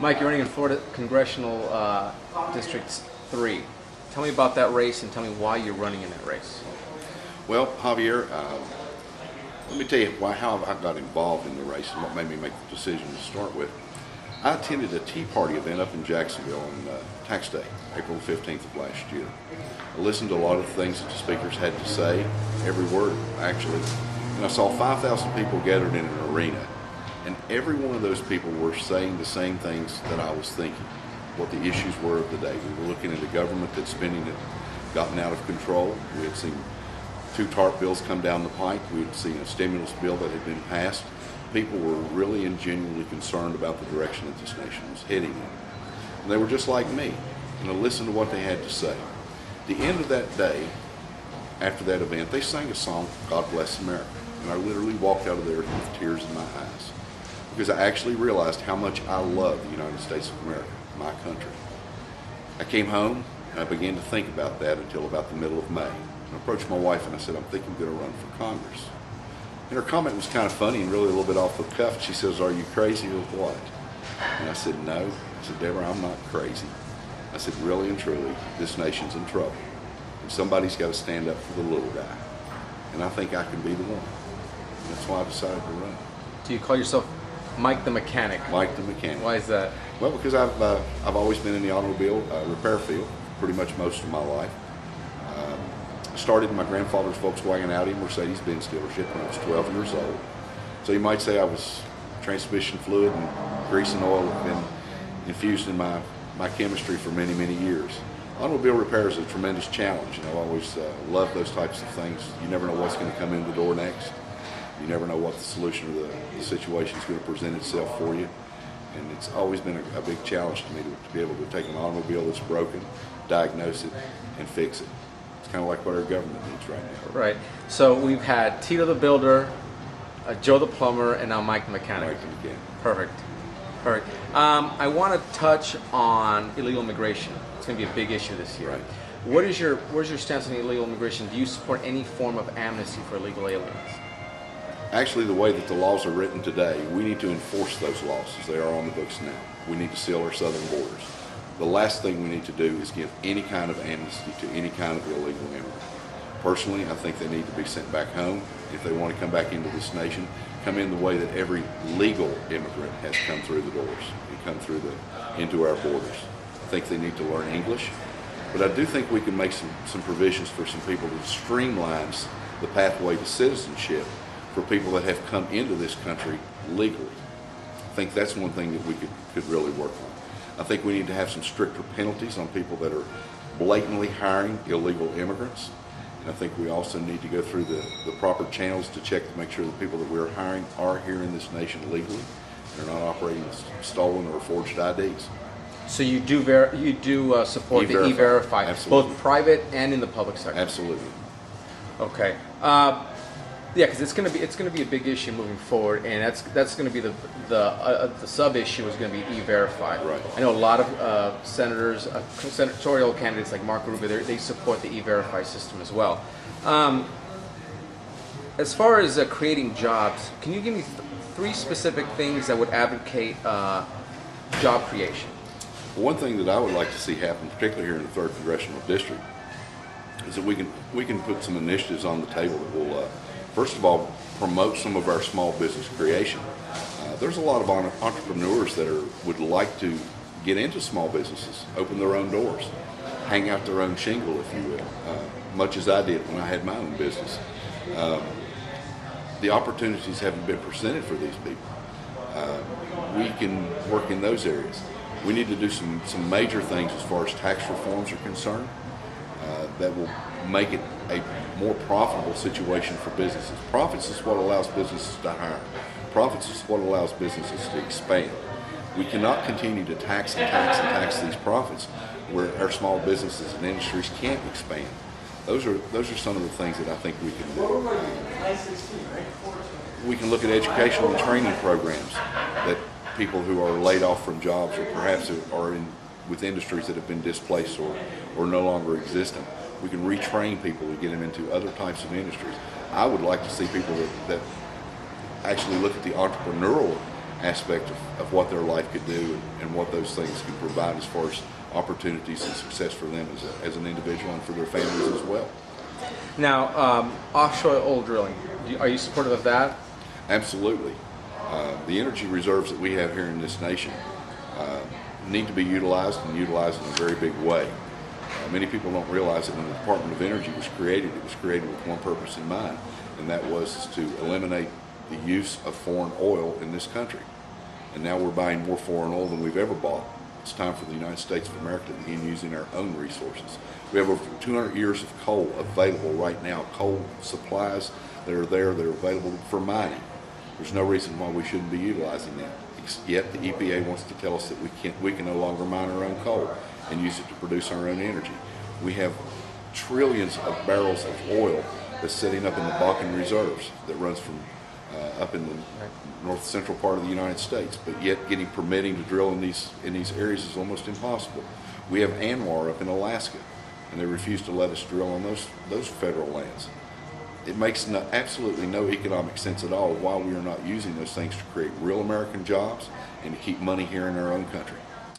Mike, you're running in Florida Congressional District 3. Tell me about that race and tell me why you're running in that race. Well, Javier, let me tell you how I got involved in the race and what made me make the decision to start with. I attended a Tea Party event up in Jacksonville on Tax Day, April 15th of last year. I listened to a lot of the things that the speakers had to say, every word actually, and I saw 5,000 people gathered in an arena, and every one of those people were saying the same things that I was thinking, what the issues were of the day. We were looking at a government that's spending had gotten out of control. We had seen 2 TARP bills come down the pike. We had seen a stimulus bill that had been passed. People were really and genuinely concerned about the direction that this nation was heading in. And they were just like me, and I listened to what they had to say. At the end of that day, after that event, they sang a song, God Bless America. And I literally walked out of there with tears in my eyes, because I actually realized how much I love the United States of America, my country. I came home and I began to think about that until about the middle of May. I approached my wife and I said, I'm thinking I'm going to run for Congress. And her comment was kind of funny and really a little bit off the cuff. She says, are you crazy or what? And I said, no. I said, Deborah, I'm not crazy. I said, really and truly, this nation's in trouble. And somebody's got to stand up for the little guy. And I think I can be the one. And that's why I decided to run. Do you call yourself Mike the Mechanic? Mike the Mechanic. Why is that? Well, because I've always been in the automobile repair field pretty much most of my life. I started in my grandfather's Volkswagen Audi Mercedes-Benz dealership when I was 12 years old. So you might say I was transmission fluid and grease and oil have been infused in my chemistry for many, many years. Automobile repair is a tremendous challenge, and I've always loved those types of things. You never know what's going to come in the door next. You never know what the solution to the situation is going to present itself for you. And it's always been a big challenge to me to be able to take an automobile that's broken, diagnose it, and fix it. It's kind of like what our government needs right now. Right. So we've had Tito the Builder, Joe the Plumber, and now Mike the Mechanic. Mike the Mechanic. Perfect. Perfect. I want to touch on illegal immigration. It's going to be a big issue this year. Right. What is your stance on illegal immigration? Do you support any form of amnesty for illegal aliens? Actually, the way that the laws are written today, we need to enforce those laws as they are on the books now. We need to seal our southern borders. The last thing we need to do is give any kind of amnesty to any kind of illegal immigrant. Personally, I think they need to be sent back home. If they want to come back into this nation, come in the way that every legal immigrant has come through the doors and come through into our borders. I think they need to learn English, but I do think we can make some provisions for some people that streamlines the pathway to citizenship for people that have come into this country legally. I think that's one thing that we could really work on. I think we need to have some stricter penalties on people that are blatantly hiring illegal immigrants. And I think we also need to go through the proper channels to check to make sure the people that we're hiring are here in this nation legally and are not operating with stolen or forged IDs. So you do support the E-Verify, both private and in the public sector? Absolutely. Okay. Yeah, because it's going to be a big issue moving forward, and that's going to be the sub issue is going to be E-Verify. Right. I know a lot of senators, senatorial candidates like Marco Rubio, they support the E-Verify system as well. As far as creating jobs, can you give me 3 specific things that would advocate job creation? One thing that I would like to see happen, particularly here in the 3rd Congressional District, is that we can put some initiatives on the table that will first of all, promote some of our small business creation. There's a lot of entrepreneurs that would like to get into small businesses, open their own doors, hang out their own shingle, if you will, much as I did when I had my own business. The opportunities haven't been presented for these people. We can work in those areas. We need to do some major things as far as tax reforms are concerned that will make it a more profitable situation for businesses. Profits is what allows businesses to hire. Profits is what allows businesses to expand. We cannot continue to tax and tax and tax these profits where our small businesses and industries can't expand. Those are some of the things that I think we can do. We can look at educational and training programs that people who are laid off from jobs or perhaps are with industries that have been displaced or no longer existent. We can retrain people to get them into other types of industries. I would like to see people that actually look at the entrepreneurial aspect of what their life could do and what those things can provide as far as opportunities and success for them as an individual and for their families as well. Now, offshore oil drilling, are you supportive of that? Absolutely. The energy reserves that we have here in this nation need to be utilized and utilized in a very big way. Many people don't realize that when the Department of Energy was created, it was created with one purpose in mind, and that was to eliminate the use of foreign oil in this country. And now we're buying more foreign oil than we've ever bought. It's time for the United States of America to begin using our own resources. We have over 200 years of coal available right now, coal supplies that are there that are available for mining. There's no reason why we shouldn't be utilizing that. Yet the EPA wants to tell us that we can no longer mine our own coal and use it to produce our own energy. We have trillions of barrels of oil that's sitting up in the Bakken reserves that runs from up in the north central part of the United States, but yet getting permitting to drill in these areas is almost impossible. We have Anwar up in Alaska, and they refuse to let us drill on those federal lands. It makes absolutely no economic sense at all why we are not using those things to create real American jobs and to keep money here in our own country.